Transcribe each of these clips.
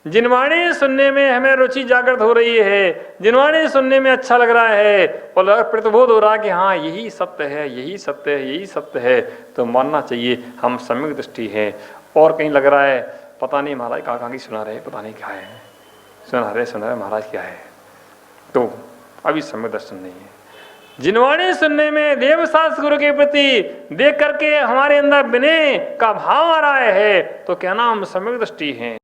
जिनवाणी सुनने में हमें रुचि जागृत हो रही है, जिनवाणी सुनने में अच्छा लग रहा है और प्रतिबोध हो रहा है कि हाँ यही सत्य है, यही सत्य है, यही सत्य है, तो मानना चाहिए हम सम्यक दृष्टि है। और कहीं लग रहा है पता नहीं महाराज कहाँ की सुना रहे, पता नहीं क्या है, सुना रहे महाराज क्या है, तो अभी सम्यक दर्शन नहीं है। जिनवाणी सुनने में देवशास्त्र गुरु के प्रति देख करके हमारे अंदर विनय का भाव आ रहा है, तो क्या नाम हम सम्यक दृष्टि हैं।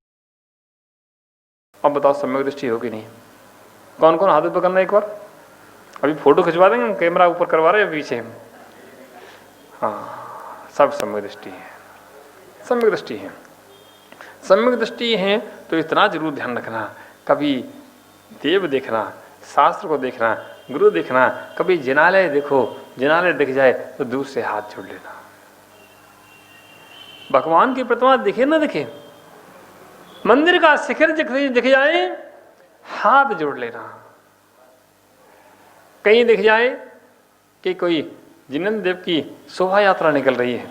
अब बताओ सम्यक दृष्टि हो कि नहीं? कौन कौन हाथ ऊपर करना एक बार? अभी फोटो खिंचवा देंगे, कैमरा ऊपर करवा रहे हैं पीछे। हाँ, सब सम्यक दृष्टि है, सम्यक दृष्टि है। सम्यक दृष्टि है तो इतना जरूर ध्यान रखना, कभी देव देखना, शास्त्र को देखना, गुरु देखना, कभी जिनालय देखो, जिनालय दिख जाए तो दूर से हाथ जोड़ लेना। भगवान की प्रतिमा दिखे ना दिखे, मंदिर का शिखर दिख जाए, हाथ जोड़ लेना। कहीं दिख जाए कि कोई जिनेंद्र देव की शोभा यात्रा निकल रही है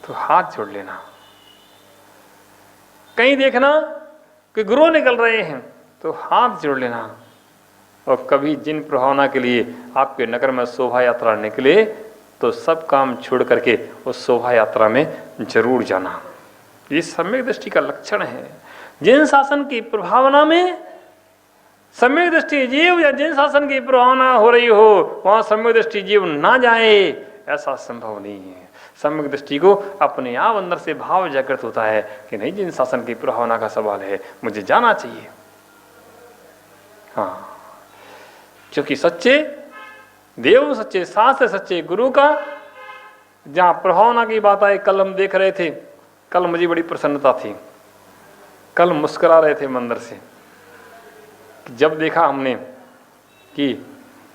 तो हाथ जोड़ लेना। कहीं देखना कि गुरु निकल रहे हैं तो हाथ जोड़ लेना। और कभी जिन प्रभावना के लिए आपके नगर में शोभा यात्रा निकले तो सब काम छोड़ करके उस शोभा यात्रा में जरूर जाना। ये सम्यक दृष्टि का लक्षण है। जिन शासन की प्रभावना में सम्यक दृष्टि जीव या जिन शासन की प्रभावना हो रही हो वहां सम्यक दृष्टि जीव ना जाए, ऐसा संभव नहीं है। सम्यक दृष्टि को अपने आप अंदर से भाव जागृत होता है कि नहीं, जिन शासन की प्रभावना का सवाल है मुझे जाना चाहिए। हाँ, क्योंकि सच्चे देव, सच्चे शास्त्र, सच्चे गुरु का जहां प्रभावना की बात आई, कल हम देख रहे थे, कल मुझे बड़ी प्रसन्नता थी, कल मुस्कुरा रहे थे मंदिर से। जब देखा हमने कि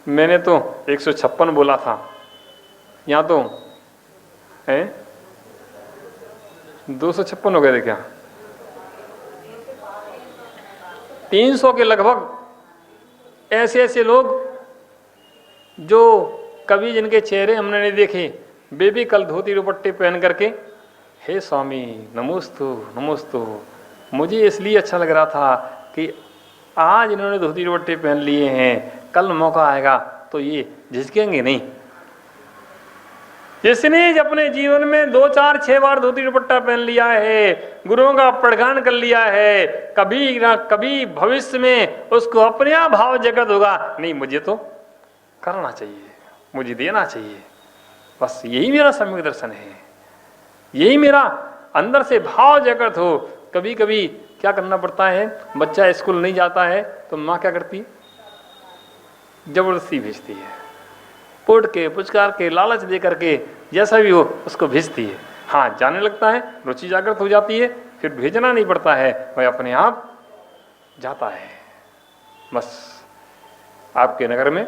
मैंने तो 156 बोला था, यहाँ तो है 256 हो गए थे क्या, 300 के लगभग ऐसे ऐसे लोग जो कभी जिनके चेहरे हमने नहीं देखे, वे भी कल धोती दुपट्टे पहन करके हे स्वामी नमोस्तु नमोस्तु। मुझे इसलिए अच्छा लग रहा था कि आज इन्होंने धोती दुपट्टे पहन लिए हैं, कल मौका आएगा तो ये झिझकेंगे नहीं। जिसने अपने जीवन में 2, 4, 6 बार धोती दुपट्टा पहन लिया है, गुरुओं का प्रगान कर लिया है, कभी ना कभी भविष्य में उसको अपने आप भाव जगत होगा, नहीं मुझे तो करना चाहिए, मुझे देना चाहिए। बस यही मेरा सम्यक दर्शन है, यही मेरा अंदर से भाव जागृत हो। कभी कभी क्या करना पड़ता है, बच्चा स्कूल नहीं जाता है तो माँ क्या करती, जबरदस्ती भेजती है, पोट के पुचकार के लालच दे करके जैसा भी हो उसको भेजती है। हाँ, जाने लगता है, रुचि जागृत हो जाती है, फिर भेजना नहीं पड़ता है, वह अपने आप जाता है। बस आपके नगर में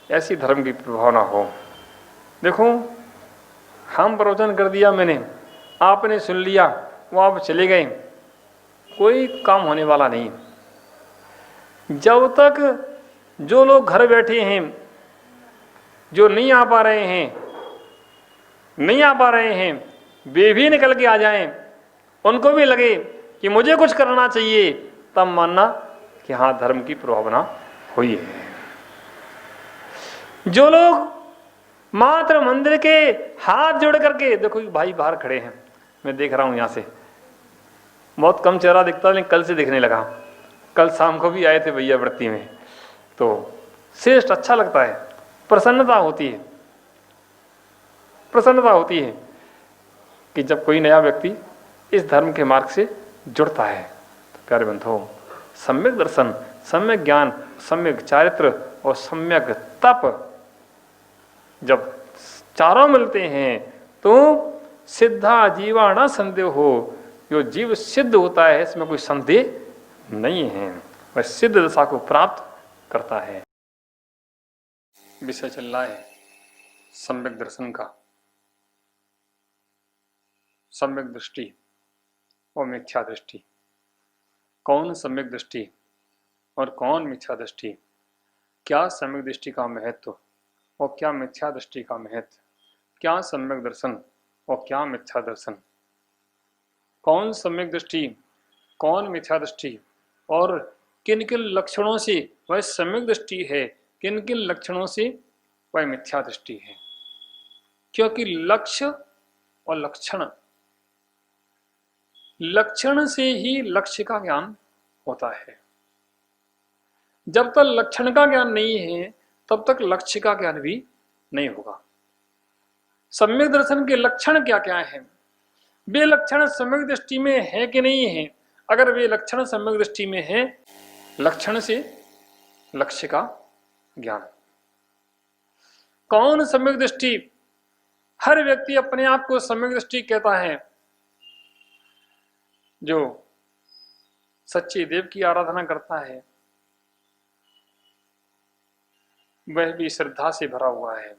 ऐसी धर्म की प्रभावना हो। देखो, हम प्रवचन कर दिया मैंने, आपने सुन लिया, वो आप चले गए, कोई काम होने वाला नहीं। जब तक जो लोग घर बैठे हैं, जो नहीं आ पा रहे हैं, वे भी निकल के आ जाएं, उनको भी लगे कि मुझे कुछ करना चाहिए, तब मानना कि हाँ धर्म की प्रभावना हुई है। जो लोग मात्र मंदिर के हाथ जोड़ करके, देखो भाई बाहर खड़े हैं, मैं देख रहा हूं यहां से, बहुत कम चेहरा दिखता लेकिन कल से दिखने लगा, कल शाम को भी आए थे भैया व्रती में, तो श्रेष्ठ अच्छा लगता है, प्रसन्नता होती है, प्रसन्नता होती है कि जब कोई नया व्यक्ति इस धर्म के मार्ग से जुड़ता है। तो प्यारे बंधुओं, सम्यक दर्शन, सम्यक ज्ञान, सम्यक चारित्र और सम्यक तप जब चारों मिलते हैं तो सिद्धा जीवा न संदेह हो, जो जीव सिद्ध होता है इसमें कोई संदेह नहीं है, वह सिद्ध दशा को प्राप्त करता है। विषय चल रहा है सम्यक दर्शन का, सम्यक दृष्टि और मिथ्या दृष्टि। कौन सम्यक दृष्टि और कौन मिथ्या दृष्टि, क्या सम्यक दृष्टि का महत्व और क्या मिथ्या दृष्टि का महत्व, क्या सम्यक दर्शन और क्या मिथ्या दर्शन, कौन सम्यक दृष्टि, कौन मिथ्या दृष्टि और किन किन लक्षणों से वह सम्यक दृष्टि है, किन किन लक्षणों से वह मिथ्या दृष्टि है। क्योंकि लक्ष्य और लक्षण, लक्षण से ही लक्ष्य का ज्ञान होता है। जब तक लक्षण का ज्ञान नहीं है तब तक लक्ष्य का ज्ञान भी नहीं होगा। सम्यक दर्शन के लक्षण क्या क्या है, वे लक्षण सम्यक दृष्टि में है कि नहीं है। अगर वे लक्षण सम्यक दृष्टि में है, लक्षण से लक्ष्य का ज्ञान। कौन सम्यक दृष्टि? हर व्यक्ति अपने आप को सम्यक दृष्टि कहता है जो सच्चे देव की आराधना करता है, वह भी श्रद्धा से भरा हुआ है।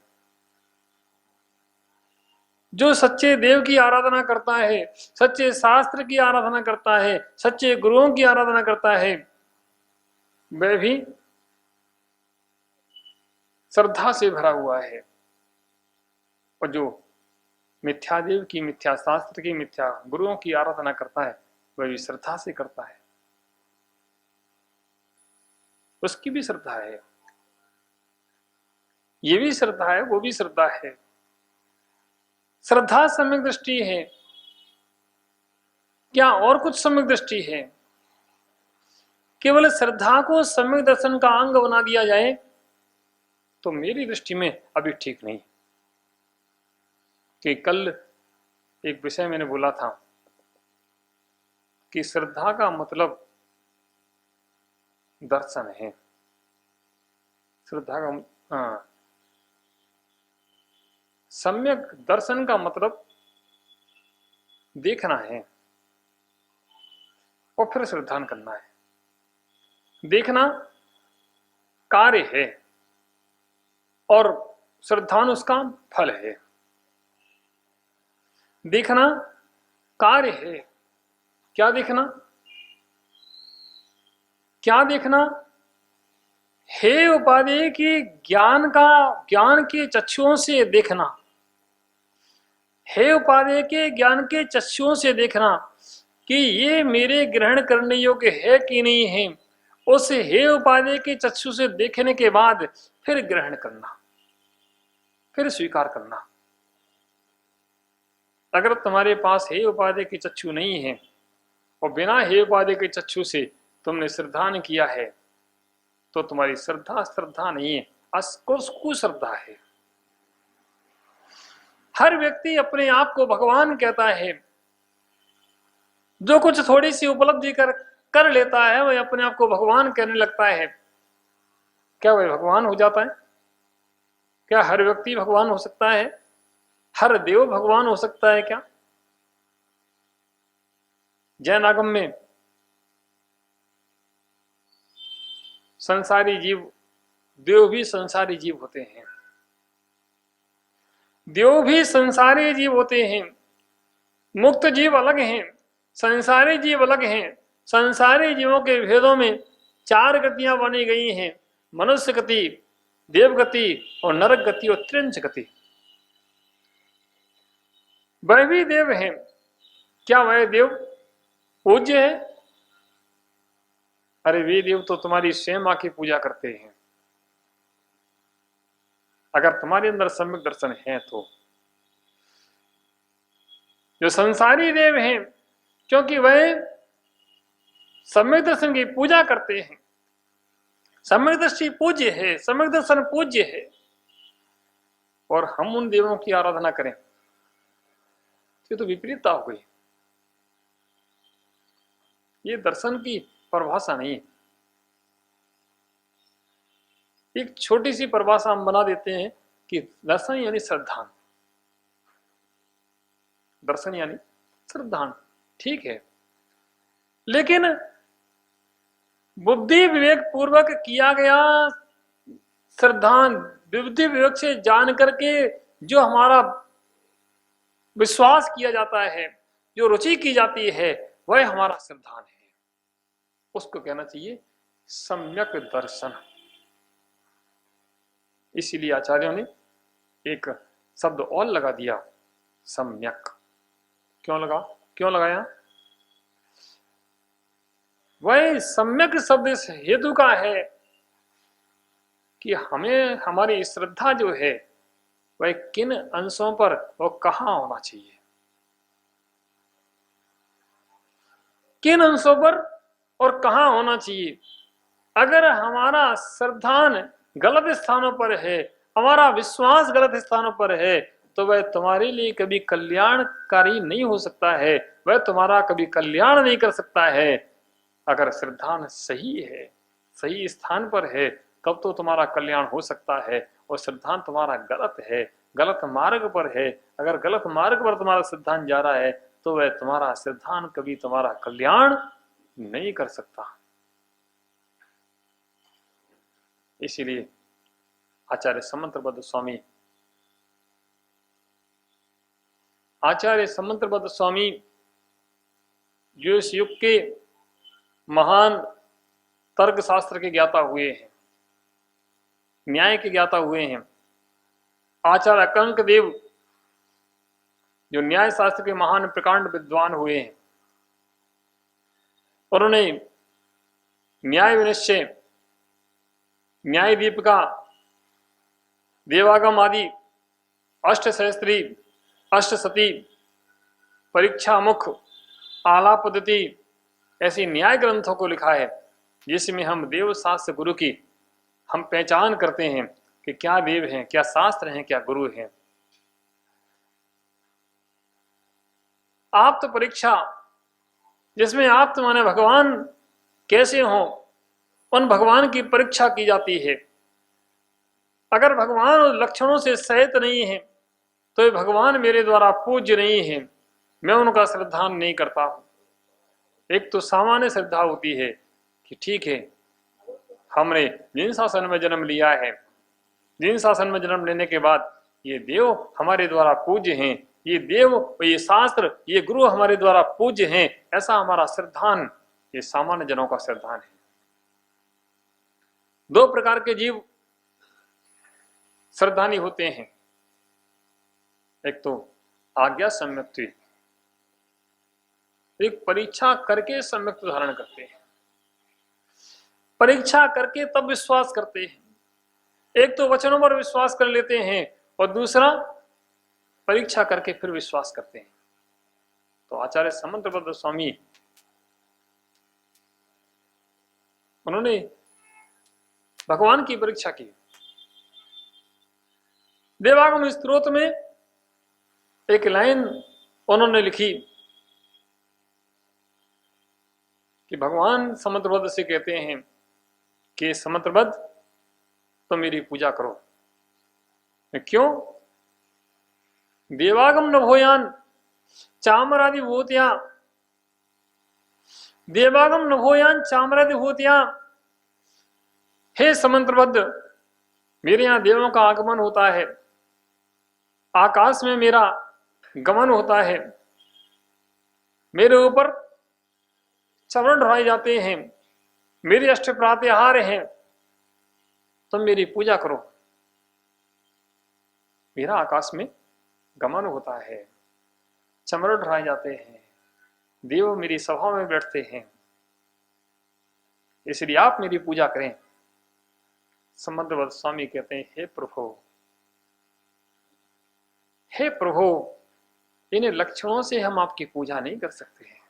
जो सच्चे देव की आराधना करता है, सच्चे शास्त्र की आराधना करता है, सच्चे गुरुओं की आराधना करता है, वह भी श्रद्धा से भरा हुआ है। और जो मिथ्या देव की, मिथ्या शास्त्र की, मिथ्या गुरुओं की आराधना करता है, वह भी श्रद्धा से करता है, उसकी भी श्रद्धा है। ये भी श्रद्धा है, वो भी श्रद्धा है। श्रद्धा सम्यक दृष्टि है। क्या और कुछ सम्यक दृष्टि है? केवल श्रद्धा को सम्यक दर्शन का अंग बना दिया जाए तो मेरी दृष्टि में अभी ठीक नहीं। कि कल एक विषय मैंने बोला था कि श्रद्धा का मतलब दर्शन है। श्रद्धा का सम्यक दर्शन का मतलब देखना है और फिर श्रद्धान करना है। देखना कार्य है और श्रद्धान उसका फल है। देखना कार्य है। क्या देखना? क्या देखना? हे उपादेय की ज्ञान के चक्षुओं से देखना। हे उपादेय के ज्ञान के चक्षुओं से देखना कि ये मेरे ग्रहण करने योग्य है कि नहीं है। उस हे उपादेय के चक्षु से देखने के बाद फिर ग्रहण करना, फिर स्वीकार करना। अगर तुम्हारे पास हे उपादेय की चक्षु नहीं है और बिना हे उपादेय के चक्षु से तुमने श्रद्धान किया है तो तुम्हारी श्रद्धा नहीं है, कुश्रद्धा है। हर व्यक्ति अपने आप को भगवान कहता है। जो कुछ थोड़ी सी उपलब्धि कर लेता है वह अपने आप को भगवान कहने लगता है। क्या वह भगवान हो जाता है? क्या हर व्यक्ति भगवान हो सकता है? हर देव भगवान हो सकता है क्या? जैन आगम में संसारी जीव, देव भी संसारी जीव होते हैं। देव भी संसारी जीव होते हैं। मुक्त जीव अलग हैं, संसारी जीव अलग हैं। संसारी जीवों के भेदों में 4 गतियां बनी गई हैं, मनुष्य गति, देव गति और नरक गति और त्रिंच गति। वह भी देव हैं। क्या वह देव पूज्य है? अरे वे देव तो तुम्हारी स्वयं आके पूजा करते हैं। अगर तुम्हारे अंदर सम्यक दर्शन है तो जो संसारी देव हैं, क्योंकि वह सम्यक दर्शन की पूजा करते हैं। सम्यक दृष्टि पूज्य है, सम्यक दर्शन पूज्य है, और हम उन देवों की आराधना करें तो विपरीतता हो गई। ये दर्शन की परिभाषा नहीं है। एक छोटी सी परिभाषा हम बना देते हैं कि दर्शन यानी श्रद्धान। दर्शन यानी श्रद्धान, ठीक है। लेकिन बुद्धि विवेक पूर्वक किया गया श्रद्धान, बुद्धि विवेक से जान करके जो हमारा विश्वास किया जाता है, जो रुचि की जाती है, वह हमारा श्रद्धान है। उसको कहना चाहिए सम्यक दर्शन। इसीलिए आचार्यों ने एक शब्द और लगा दिया, सम्यक। क्यों लगाया? वह सम्यक शब्द इस हेतु का है कि हमें हमारी श्रद्धा जो है वह किन अंशों पर और कहाँ होना चाहिए, किन अंशों पर और कहाँ होना चाहिए। अगर हमारा श्रद्धान गलत स्थानों पर है, हमारा विश्वास गलत स्थानों पर है, तो वह तुम्हारे लिए कभी कल्याणकारी नहीं हो सकता है, वह तुम्हारा कभी कल्याण नहीं कर सकता है। अगर श्रद्धान सही है, सही स्थान पर है, तब तो तुम्हारा कल्याण हो सकता है। और श्रद्धान तुम्हारा गलत है, गलत मार्ग पर है, अगर गलत मार्ग पर तुम्हारा श्रद्धान जा रहा है, तो वह तुम्हारा श्रद्धान कभी तुम्हारा कल्याण नहीं कर सकता। इसीलिए आचार्य समंतबद्ध स्वामी जो इस युग के महान तर्क शास्त्र के ज्ञाता हुए हैं, न्याय के ज्ञाता हुए हैं, आचार्य अकंक देव जो न्याय शास्त्र के महान प्रकांड विद्वान हुए हैं, उन्होंने न्याय विनिश्चय, न्याय दीपिका, देवागम आदि, अष्टसहस्त्री, अष्टसती, परीक्षा मुख, आला पद्धति ऐसी न्याय ग्रंथों को लिखा है, जिसमें हम देव शास्त्र गुरु की हम पहचान करते हैं कि क्या देव हैं, क्या शास्त्र हैं, क्या गुरु हैं। आप तो परीक्षा, जिसमें आप तो माने भगवान कैसे हो, उन भगवान की परीक्षा की जाती है। अगर भगवान उन लक्षणों से सहित नहीं है, तो ये भगवान मेरे द्वारा पूज्य नहीं है, मैं उनका श्रद्धान नहीं करता हूं। एक तो सामान्य श्रद्धा होती है कि ठीक है, हमने जिन शासन में जन्म लिया है, जिन शासन में जन्म लेने के बाद ये देव हमारे द्वारा पूज्य हैं, ये देव, ये शास्त्र, ये गुरु हमारे द्वारा पूज्य हैं, ऐसा हमारा श्रद्धान, ये सामान्य जनों का श्रद्धान है। दो प्रकार के जीव श्रद्धानी होते हैं, एक तो आज्ञा सम्यक्ति, एक परीक्षा करके सम्यक्त धारण करते हैं, परीक्षा करके तब विश्वास करते हैं। एक तो वचनों पर विश्वास कर लेते हैं और दूसरा परीक्षा करके फिर विश्वास करते हैं। तो आचार्य समंतबद्ध स्वामी उन्होंने भगवान की परीक्षा की। देवागम स्तोत्र में एक लाइन उन्होंने लिखी कि भगवान समंतबद्ध से कहते हैं कि समंतबद्ध तो मेरी पूजा करो। क्यों? देवागम नभोयान चामरादि भूतिया, देवागम नभोयान चामरादि भूतिया। हे समंतबद्ध, मेरे यहां देवों का आगमन होता है, आकाश में मेरा गमन होता है, मेरे ऊपर चरण ढाए जाते हैं, मेरे अष्ट प्रात्याहार हैं, तुम मेरी पूजा करो। मेरा आकाश में गमन होता है, चमर ढाए जाते हैं, देव मेरी सभा में बैठते हैं, इसलिए आप मेरी पूजा करें। समंतबद्ध स्वामी कहते हैं, हे प्रभु, हे प्रभु, इन लक्षणों से हम आपकी पूजा नहीं कर सकते हैं,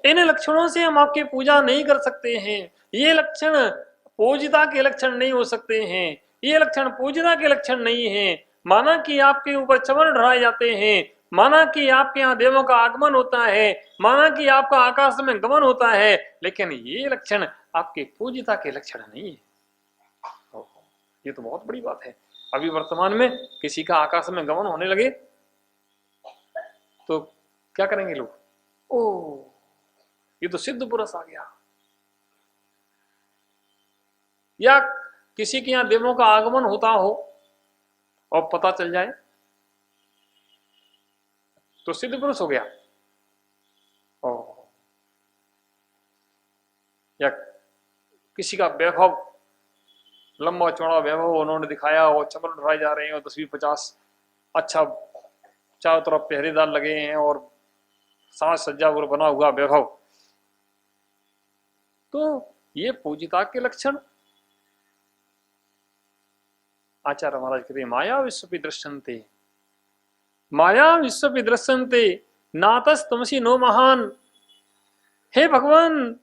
इन लक्षणों से हम आपकी पूजा नहीं कर सकते हैं। ये लक्षण पूज्यता के लक्षण नहीं हो सकते हैं, ये लक्षण पूज्यता के लक्षण नहीं है। माना कि आपके ऊपर चमन ढाए जाते हैं, माना कि आपके यहाँ देवों का आगमन होता है, माना कि आपका आकाश में गमन होता है, लेकिन ये लक्षण आपके पूज्यता के लक्षण नहीं है। ये तो बहुत बड़ी बात है। अभी वर्तमान में किसी का आकाश में गमन होने लगे तो क्या करेंगे लोग? ओ, ये तो सिद्ध पुरुष आ गया। या किसी के यहां देवों का आगमन होता हो और पता चल जाए तो सिद्ध पुरुष हो गया। या किसी का वैभव, लंबा चौड़ा वैभव उन्होंने दिखाया और चमर ढाए जा रहे हैं और 10-20-50 अच्छा चारों तरफ पहरेदार लगे हैं और साज सज्जा बना हुआ वैभव, तो ये पूजिता के लक्षण। आचार्य महाराज कहते हैं माया विश्व दृश्यन्ते, माया विश्व दृश्यन्ते नातस तमसी नो महान। हे भगवान,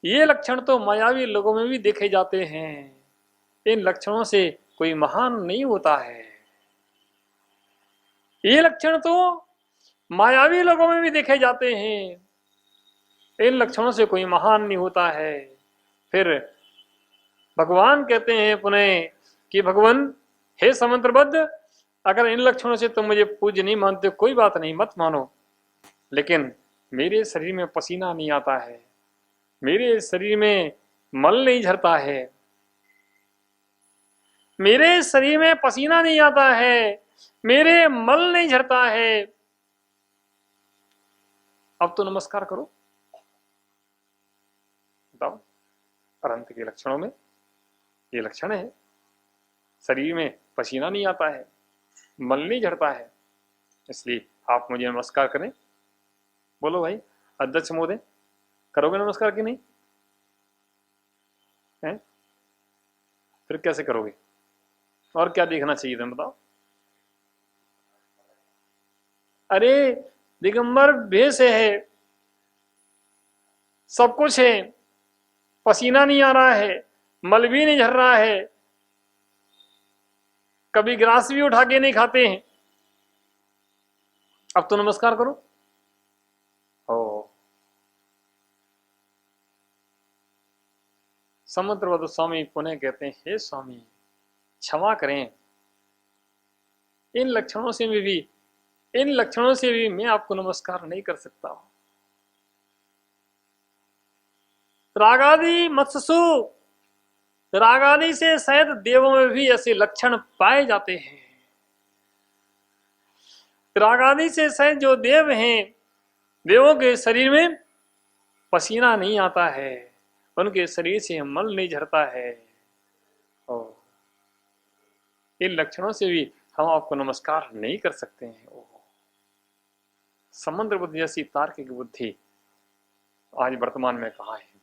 ये लक्षण तो मायावी लोगों में भी देखे जाते हैं, इन लक्षणों से कोई महान नहीं होता है। ये लक्षण तो मायावी लोगों में भी देखे जाते हैं, इन लक्षणों से कोई महान नहीं होता है। फिर भगवान कहते हैं पुनः कि भगवान हे समंत्रबद्ध, अगर इन लक्षणों से तुम मुझे पूज्य नहीं मानते कोई बात नहीं, मत मानो, लेकिन मेरे शरीर में पसीना नहीं आता है, मेरे शरीर में मल नहीं झरता है, मेरे शरीर में पसीना नहीं आता है, मेरे मल नहीं झरता है, अब तो नमस्कार करो। बताओ, अनंत के लक्षणों में ये लक्षण है, शरीर में पसीना नहीं आता है, मल नहीं झड़ता है, इसलिए आप मुझे नमस्कार करें। बोलो भाई अध्यक्ष महोदय, करोगे नमस्कार कि नहीं है? फिर कैसे करोगे? और क्या देखना चाहिए तुम्हें बताओ? अरे दिगंबर भेष है, सब कुछ है, पसीना नहीं आ रहा है, मल भी नहीं झर रहा है, कभी ग्रास भी उठा के नहीं खाते हैं, अब तो नमस्कार करो। ओ समुद्रवत स्वामी पुनः कहते हैं हे स्वामी क्षमा करें, इन लक्षणों से भी मैं आपको नमस्कार नहीं कर सकता हूं। रागादि मत्स्यसु, रागादि से शायद देवों में भी ऐसे लक्षण पाए जाते हैं। रागादि से शायद जो देव हैं, देवों के शरीर में पसीना नहीं आता है, उनके शरीर से मल नहीं झरता है, इन लक्षणों से भी हम आपको नमस्कार नहीं कर सकते हैं। समुद्र बुद्धि जैसी तार्किक बुद्धि आज वर्तमान में कहाँ है?